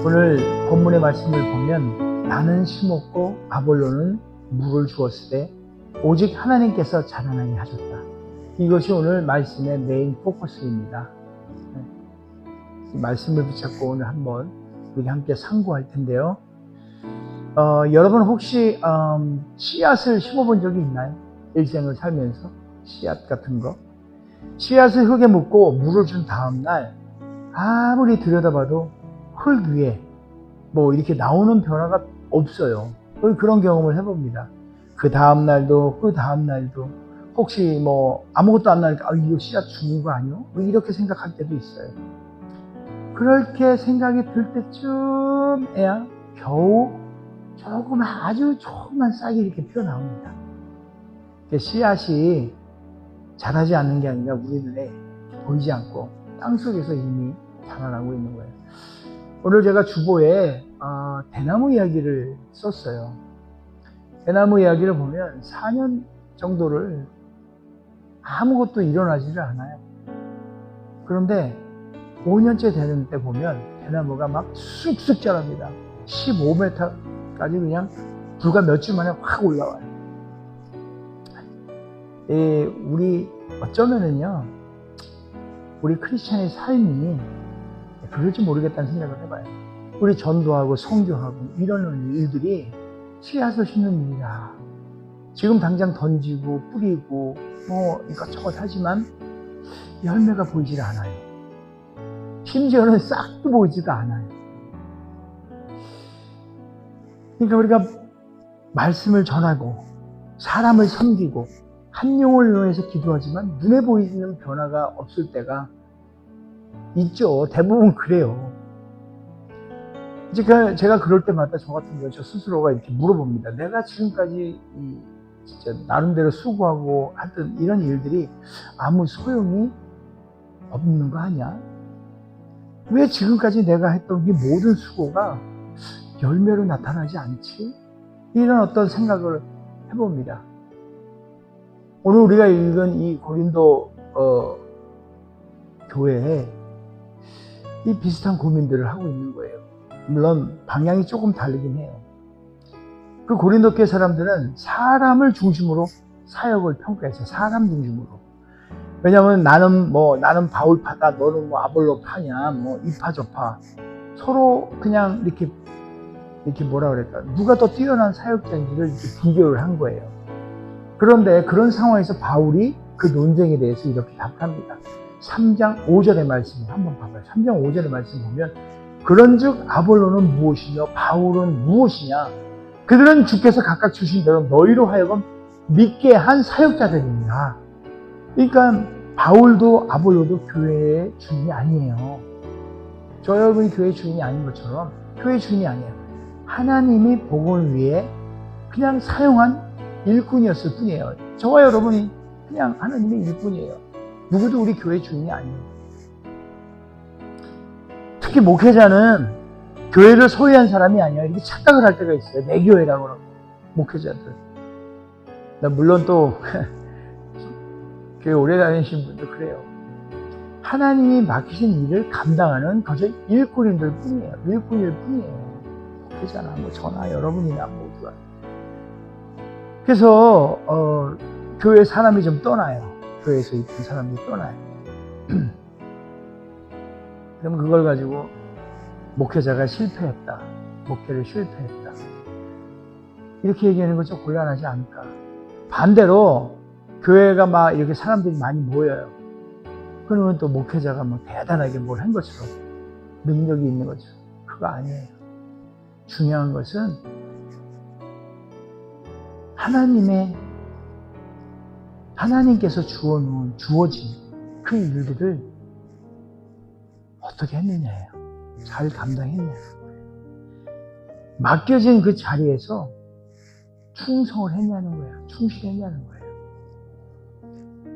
오늘 본문의 말씀을 보면 나는 심었고 아볼로는 물을 주었으되 오직 하나님께서 자라나게 하셨다. 이것이 오늘 말씀의 메인 포커스입니다. 이 말씀을 붙잡고 오늘 한번 우리 함께 상고할 텐데요. 여러분 혹시 씨앗을 심어본 적이 있나요? 일생을 살면서 씨앗 같은 거. 씨앗을 흙에 묻고 물을 준 다음 날 아무리 들여다봐도 흙 위에 뭐 이렇게 나오는 변화가 없어요. 그런 경험을 해봅니다. 그 다음 날도 그 다음 날도 혹시 뭐 아무것도 안 나니까 이거 씨앗 죽은 거 아니요? 뭐 이렇게 생각할 때도 있어요. 그렇게 생각이 들 때쯤에야 겨우 아주 조그만 싹이 이렇게 피어나옵니다. 씨앗이 자라지 않는 게 아니라 우리 눈에 보이지 않고 땅속에서 이미 자라나고 있는 거예요. 오늘 제가 주보에 대나무 이야기를 썼어요. 대나무 이야기를 보면 4년 정도를 아무것도 일어나지를 않아요. 그런데 5년째 되는 때 보면 대나무가 막 쑥쑥 자랍니다. 15m까지 그냥 불과 몇 주 만에 확 올라와요. 우리 어쩌면은요, 우리 크리스찬의 삶이 그럴지 모르겠다는 생각을 해봐요. 우리 전도하고 선교하고 이런 일들이 씨앗을 심는 일이라. 지금 당장 던지고 뿌리고 뭐 이것저것 하지만 열매가 보이질 않아요. 심지어는 싹도 보이지가 않아요. 그러니까 우리가 말씀을 전하고 사람을 섬기고 한 영혼을 위해서 기도하지만 눈에 보이는 변화가 없을 때가 있죠. 대부분 그래요. 이제 제가 그럴 때마다 저 같은 경우 저 스스로가 이렇게 물어봅니다. 내가 지금까지 진짜 나름대로 수고하고 하던 이런 일들이 아무 소용이 없는 거 아니야? 왜 지금까지 내가 했던 이 모든 수고가 열매로 나타나지 않지? 이런 어떤 생각을 해봅니다. 오늘 우리가 읽은 이 고린도 교회에 이 비슷한 고민들을 하고 있는 거예요. 물론 방향이 조금 다르긴 해요. 그 고린도 교회 사람들은 사람을 중심으로 사역을 평가했어요. 사람 중심으로. 왜냐하면 나는 바울파다, 너는 뭐 아볼로파냐, 뭐 이파 저파 서로 그냥 이렇게 뭐라 그럴까, 누가 더 뛰어난 사역자인지를 이렇게 비교를 한 거예요. 그런데 그런 상황에서 바울이 그 논쟁에 대해서 이렇게 답합니다. 3장 5절의 말씀을 한번 봐봐요. 3장 5절의 말씀 보면 그런즉 아볼로는 무엇이며 바울은 무엇이냐? 그들은 주께서 각각 주신 대로 너희로 하여금 믿게 한 사역자들입니다. 그러니까 바울도 아볼로도 교회의 주인이 아니에요. 저 여러분이 교회의 주인이 아닌 것처럼 교회의 주인이 아니에요. 하나님이 복음을 위해 그냥 사용한 일꾼이었을 뿐이에요. 저와 여러분이 그냥 하나님의 일꾼이에요. 누구도 우리 교회의 주인이 아니에요. 특히 목회자는 교회를 소유한 사람이 아니야. 이렇게 착각을 할 때가 있어요. 내 교회라고 그러고, 목회자들. 물론 또 교회 오래 다니신 분도 그래요. 하나님이 맡기신 일을 감당하는 그저 일꾼인들 뿐이에요. 일꾼일 뿐이에요. 목회자나 뭐 저나 여러분이나 모두가. 그래서 교회 사람이 좀 떠나요. 교회에서 있던 사람이 떠나요. 그럼 그걸 가지고 목회자가 실패했다. 목회를 실패했다. 이렇게 얘기하는 건 좀 곤란하지 않을까. 반대로 교회가 막 이렇게 사람들이 많이 모여요. 그러면 또 목회자가 뭐 대단하게 뭘 한 것처럼 능력이 있는 것처럼. 그거 아니에요. 중요한 것은 하나님께서 주어진 그 일들을 어떻게 했느냐예요. 잘 감당했냐. 맡겨진 그 자리에서 충성을 했냐는 거예요. 충실했냐는 거예요.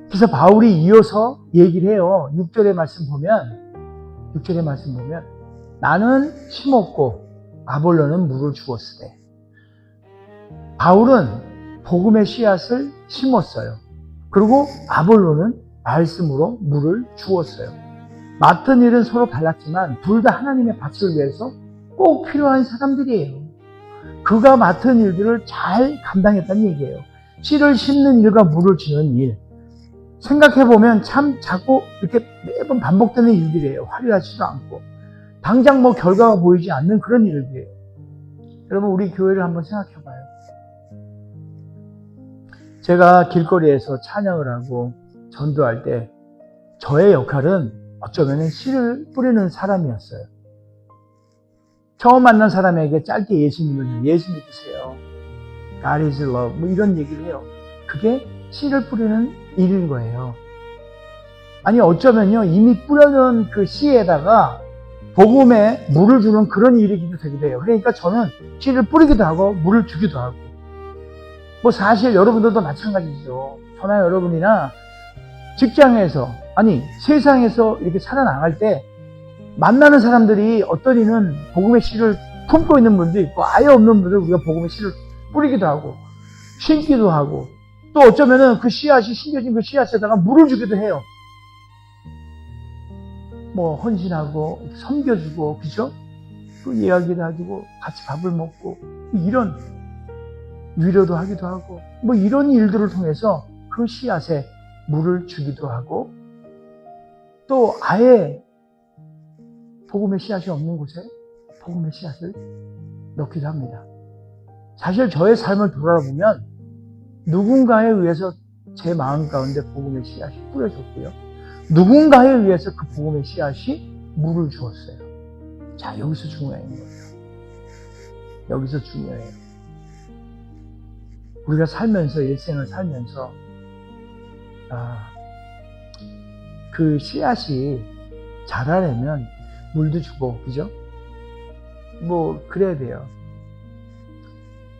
그래서 바울이 이어서 얘기를 해요. 6절의 말씀 보면 나는 심었고 아볼로는 물을 주었으되. 바울은 복음의 씨앗을 심었어요. 그리고 아볼로는 말씀으로 물을 주었어요. 맡은 일은 서로 달랐지만 둘 다 하나님의 밭을 위해서 꼭 필요한 사람들이에요. 그가 맡은 일들을 잘 감당했다는 얘기예요. 씨를 심는 일과 물을 주는 일. 생각해보면 참 자꾸 이렇게 매번 반복되는 일들이에요. 화려하지도 않고. 당장 뭐 결과가 보이지 않는 그런 일들이에요. 여러분, 우리 교회를 한번 생각해봐요. 제가 길거리에서 찬양을 하고 전도할 때 저의 역할은 어쩌면 씨를 뿌리는 사람이었어요. 처음 만난 사람에게 짧게 예수님을 예수 믿으세요. God is love. 뭐 이런 얘기를 해요. 그게 씨를 뿌리는 일인 거예요. 아니 어쩌면요 이미 뿌려놓은 그 씨에다가 복음에 물을 주는 그런 일이기도 되기도 해요. 그러니까 저는 씨를 뿌리기도 하고 물을 주기도 하고 뭐 사실 여러분들도 마찬가지죠. 저나 여러분이나 직장에서 아니 세상에서 이렇게 살아나갈 때 만나는 사람들이 어떤 이는 복음의 씨를 품고 있는 분도 있고 아예 없는 분들 우리가 복음의 씨를 뿌리기도 하고 심기도 하고 또 어쩌면은 그 씨앗이 심겨진 그 씨앗에다가 물을 주기도 해요. 뭐 헌신하고 섬겨주고 그죠? 또 이야기를 하고 같이 밥을 먹고 이런 위로도 하기도 하고 뭐 이런 일들을 통해서 그 씨앗에 물을 주기도 하고 또 아예 복음의 씨앗이 없는 곳에 복음의 씨앗을 넣기도 합니다. 사실 저의 삶을 돌아보면 누군가에 의해서 제 마음 가운데 복음의 씨앗이 뿌려졌고요. 누군가에 의해서 그 복음의 씨앗이 물을 주었어요. 자, 여기서 중요한 거예요. 여기서 중요해요. 우리가 살면서 일생을 살면서 그 씨앗이 자라려면 물도 주고 그죠? 뭐 그래야 돼요.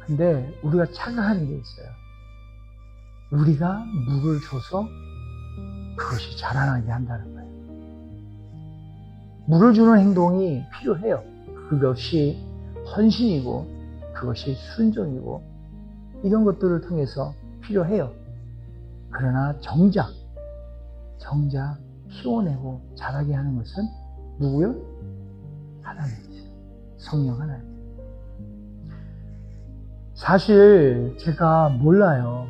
근데 우리가 착각하는 게 있어요. 우리가 물을 줘서 그것이 자라나게 한다는 거예요. 물을 주는 행동이 필요해요. 그것이 헌신이고 그것이 순종이고 이런 것들을 통해서 필요해요. 그러나 정작 키워내고 자라게 하는 것은 누구요? 하나님이죠. 성령 하나님. 사실 제가 몰라요.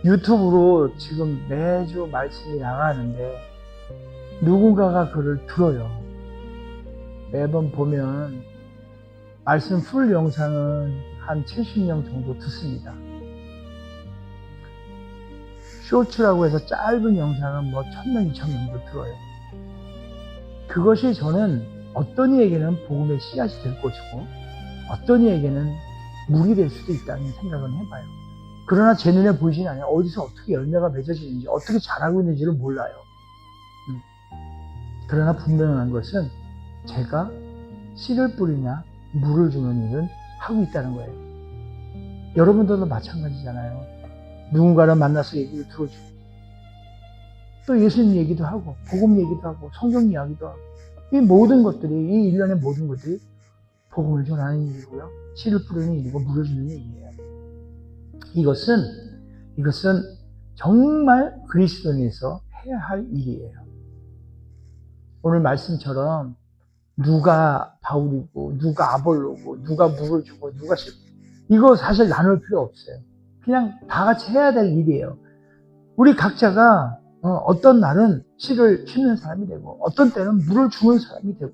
유튜브로 지금 매주 말씀이 나가는데 누군가가 그를 들어요. 매번 보면 말씀 풀 영상은 한 70명 정도 듣습니다. 쇼츠라고 해서 짧은 영상은 뭐 1000명, 2000명도 들어요. 그것이 저는 어떤 이에게는 복음의 씨앗이 될 것이고 어떤 이에게는 물이 될 수도 있다는 생각은 해봐요. 그러나 제 눈에 보이진 않아요. 어디서 어떻게 열매가 맺어지는지 어떻게 자라고 있는지를 몰라요. 그러나 분명한 것은 제가 씨를 뿌리냐 물을 주는 일은 하고 있다는 거예요. 여러분들도 마찬가지잖아요. 누군가를 만나서 얘기를 들어주고 또 예수님 얘기도 하고 복음 얘기도 하고 성경 이야기도 하고 이 모든 것들이 이 일련의 모든 것들이 복음을 전하는 일이고요. 씨를 뿌리는 일이고 물을 주는 일이에요. 이것은 정말 그리스도인에서 해야 할 일이에요. 오늘 말씀처럼 누가 바울이고 누가 아볼로고 누가 물을 주고 누가 이거 사실 나눌 필요 없어요. 그냥 다 같이 해야 될 일이에요. 우리 각자가 어떤 날은 씨를 심는 사람이 되고 어떤 때는 물을 주는 사람이 되고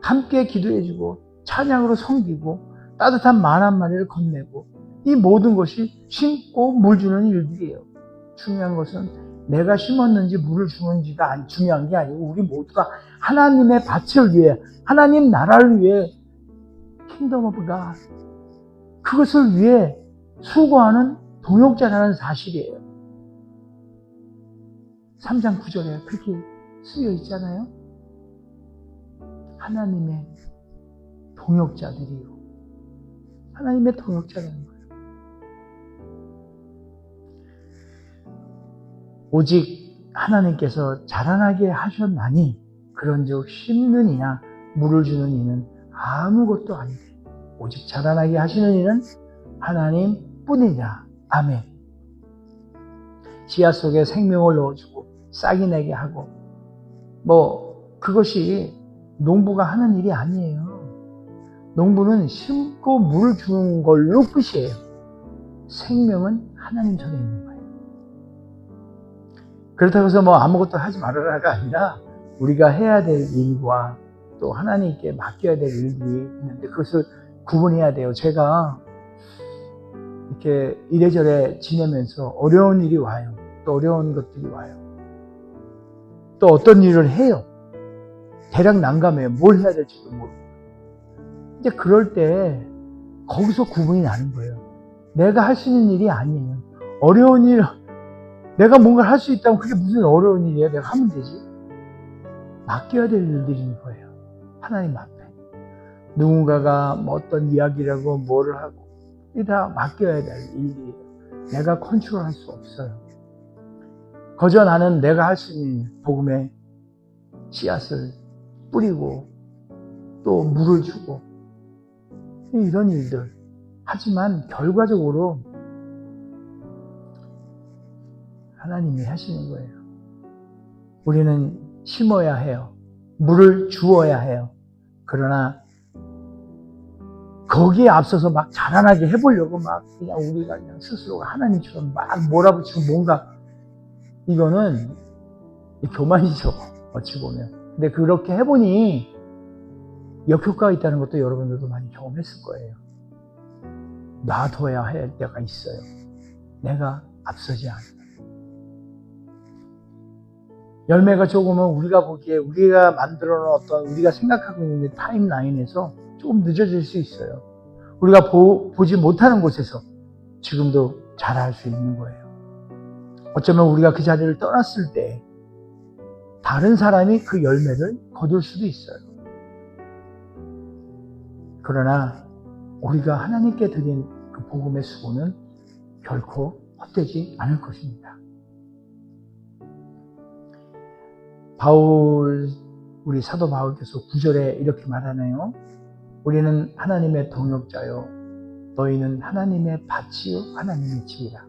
함께 기도해주고 찬양으로 섬기고 따뜻한 말 한마디를 건네고 이 모든 것이 심고 물 주는 일들이에요. 중요한 것은 내가 심었는지 물을 주는지가 중요한 게 아니고 우리 모두가 하나님의 밭을 위해 하나님 나라를 위해 킹덤 오브 갓 그것을 위해 수고하는 동역자라는 사실이에요. 3장 9절에 그렇게 쓰여 있잖아요. 하나님의 동역자들이요. 하나님의 동역자라는 거예요. 오직 하나님께서 자라나게 하셨나니 그런즉 심는 이나 물을 주는 이는 아무것도 아니되 오직 자라나게 하시는 이는 하나님뿐이라. 아멘. 씨앗 속에 생명을 넣어주고 싹이 내게 하고 뭐 그것이 농부가 하는 일이 아니에요. 농부는 심고 물을 주는 걸로 끝이에요. 생명은 하나님 손에 있는 거예요. 그렇다고 해서 뭐 아무것도 하지 말아라가 아니라 우리가 해야 될 일과 또 하나님께 맡겨야 될 일들이 있는데 그것을 구분해야 돼요. 제가 이렇게 이래저래 지내면서 어려운 일이 와요. 또 어려운 것들이 와요. 또 어떤 일을 해요. 대략 난감해요. 뭘 해야 될지도 모르고. 이제 그럴 때 거기서 구분이 나는 거예요. 내가 할 수 있는 일이 아니에요. 어려운 일, 내가 뭔가를 할 수 있다면 그게 무슨 어려운 일이에요. 내가 하면 되지. 맡겨야 될 일들인 거예요. 하나님 앞에. 누군가가 뭐 어떤 이야기를 하고 뭐를 하고 이게 다 맡겨야 될 일이에요. 내가 컨트롤할 수 없어요. 거저 나는 내가 할 수 있는 복음의 씨앗을 뿌리고 또 물을 주고 이런 일들. 하지만 결과적으로 하나님이 하시는 거예요. 우리는 심어야 해요. 물을 주어야 해요. 그러나 거기에 앞서서 막 자라나게 해보려고 막 그냥 우리가 그냥 스스로가 하나님처럼 막 몰아붙이고 뭔가 이거는 교만이죠. 어찌 보면. 근데 그렇게 해보니 역효과가 있다는 것도 여러분들도 많이 경험했을 거예요. 놔둬야 할 때가 있어요. 내가 앞서지 않으면. 열매가 조금은 우리가 보기에 우리가 만들어 놓은 어떤 우리가 생각하고 있는 타임라인에서 조금 늦어질 수 있어요. 우리가 보지 못하는 곳에서 지금도 자랄 수 있는 거예요. 어쩌면 우리가 그 자리를 떠났을 때 다른 사람이 그 열매를 거둘 수도 있어요. 그러나 우리가 하나님께 드린 그 복음의 수고는 결코 헛되지 않을 것입니다. 우리 사도 바울께서 9절에 이렇게 말하네요. 우리는 하나님의 동역자요. 너희는 하나님의 밭이요. 하나님의 집이라.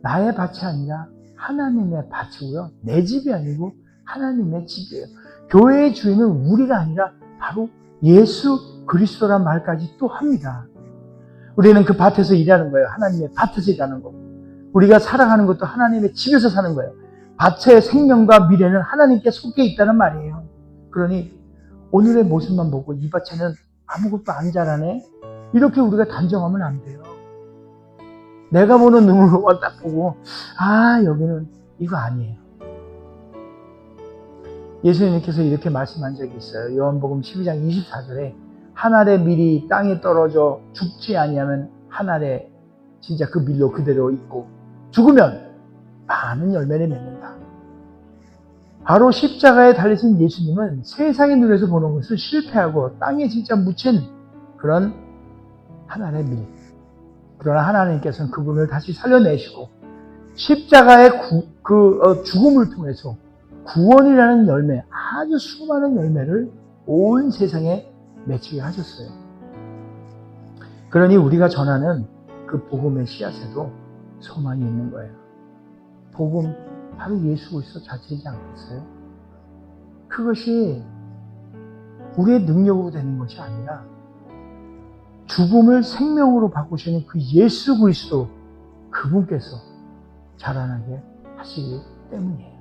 나의 밭이 아니라 하나님의 밭이고요. 내 집이 아니고 하나님의 집이에요. 교회의 주인은 우리가 아니라 바로 예수 그리스도란 말까지 또 합니다. 우리는 그 밭에서 일하는 거예요. 하나님의 밭에서 일하는 거고. 우리가 살아가는 것도 하나님의 집에서 사는 거예요. 밭의 생명과 미래는 하나님께 속해 있다는 말이에요. 그러니 오늘의 모습만 보고 이 밭에는 아무것도 안 자라네? 이렇게 우리가 단정하면 안 돼요. 내가 보는 눈으로만 딱 보고 여기는 이거 아니에요. 예수님께서 이렇게 말씀한 적이 있어요. 요한복음 12장 24절에 한 알의 밀이 땅에 떨어져 죽지 아니하면 한 알에 진짜 그 밀로 그대로 있고 죽으면 많은 열매를 맺는다. 바로 십자가에 달리신 예수님은 세상의 눈에서 보는 것을 실패하고 땅에 진짜 묻힌 그런 한 알의 밀. 그러나 하나님께서는 그분을 다시 살려내시고 십자가의 죽음을 통해서 구원이라는 열매, 아주 수많은 열매를 온 세상에 맺히게 하셨어요. 그러니 우리가 전하는 그 복음의 씨앗에도 소망이 있는 거예요. 복음, 바로 예수 그리스도 자체이지 않겠어요? 그것이 우리의 능력으로 되는 것이 아니라 죽음을 생명으로 바꾸시는 그 예수 그리스도 그분께서 자라나게 하시기 때문이에요.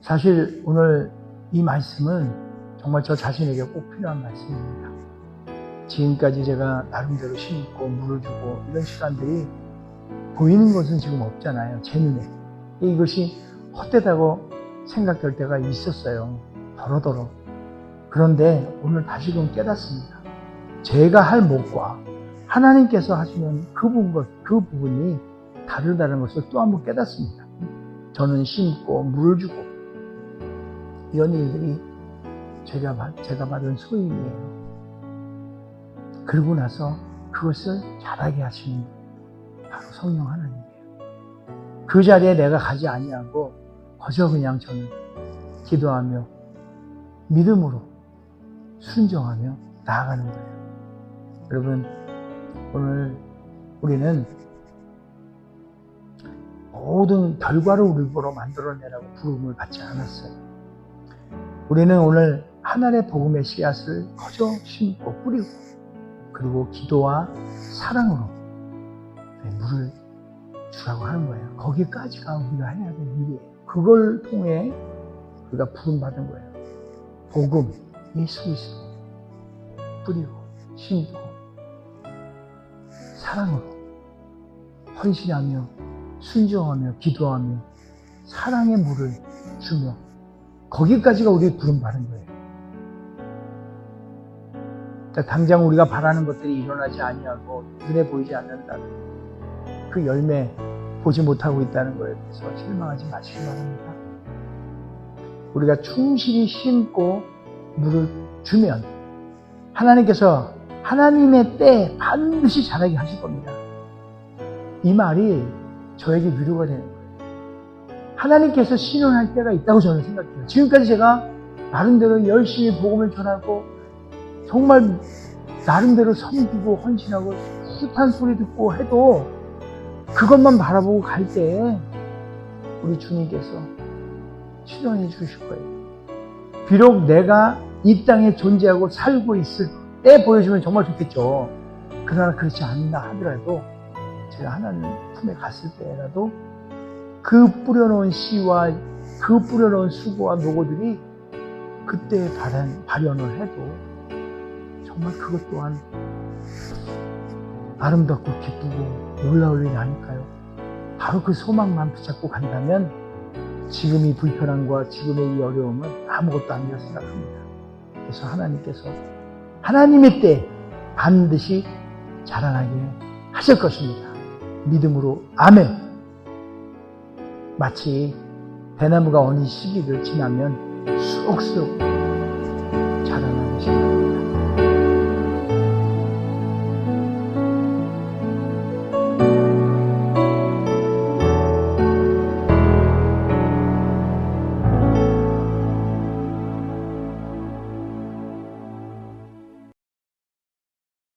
사실 오늘 이 말씀은 정말 저 자신에게 꼭 필요한 말씀입니다. 지금까지 제가 나름대로 심고 물을 주고 이런 시간들이 보이는 것은 지금 없잖아요. 제 눈에. 이것이 헛되다고 생각될 때가 있었어요. 더러더러. 그런데 오늘 다시금 깨닫습니다. 제가 할 몫과 하나님께서 하시는 그 부분이 다르다는 것을 또 한번 깨닫습니다. 저는 심고 물을 주고 이런 일들이 제가 받은 소임이에요. 그러고 나서 그것을 자라게 하시는 바로 성령 하나님이에요. 그 자리에 내가 가지 아니하고 거저 그냥 저는 기도하며 믿음으로 순종하며 나아가는 거예요. 여러분, 오늘 우리는 모든 결과를 우리 보러 만들어내라고 부름을 받지 않았어요. 우리는 오늘 하늘의 복음의 씨앗을 거저 심고 뿌리고 그리고 기도와 사랑으로 물을 주라고 하는 거예요. 거기까지가 우리가 해야 될 일이에요. 그걸 통해 우리가 부름받은 거예요. 복음, 예수 그리스도 뿌리고 심고 사랑으로 헌신하며 순종하며 기도하며 사랑의 물을 주며 거기까지가 우리의 부름받은 거예요. 당장 우리가 바라는 것들이 일어나지 아니하고 눈에 보이지 않는다는 그 열매 보지 못하고 있다는 거에 대해서 실망하지 마시기 바랍니다. 우리가 충실히 심고 물을 주면 하나님께서 하나님의 때에 반드시 자라게 하실 겁니다. 이 말이 저에게 위로가 되는 거예요. 하나님께서 신원할 때가 있다고 저는 생각해요. 지금까지 제가 나름대로 열심히 복음을 전하고 정말 나름대로 섬기고 헌신하고 숱한 소리 듣고 해도 그것만 바라보고 갈 때에 우리 주님께서 실현해 주실 거예요. 비록 내가 이 땅에 존재하고 살고 있을 때 보여주면 정말 좋겠죠. 그러나 그렇지 않나 하더라도 제가 하나님 품에 갔을 때라도 그 뿌려놓은 씨와 그 뿌려놓은 수고와 노고들이 그때 발현을 해도 정말 그것 또한 아름답고 기쁘고 놀라울 일이 아닐까요? 바로 그 소망만 붙잡고 간다면 지금의 불편함과 지금의 이 어려움은 아무것도 아니라 생각합니다. 그래서 하나님께서 하나님의 때 반드시 자라나게 하실 것입니다. 믿음으로 아멘. 마치 대나무가 어느 시기를 지나면 쑥쑥 자라나는 시간.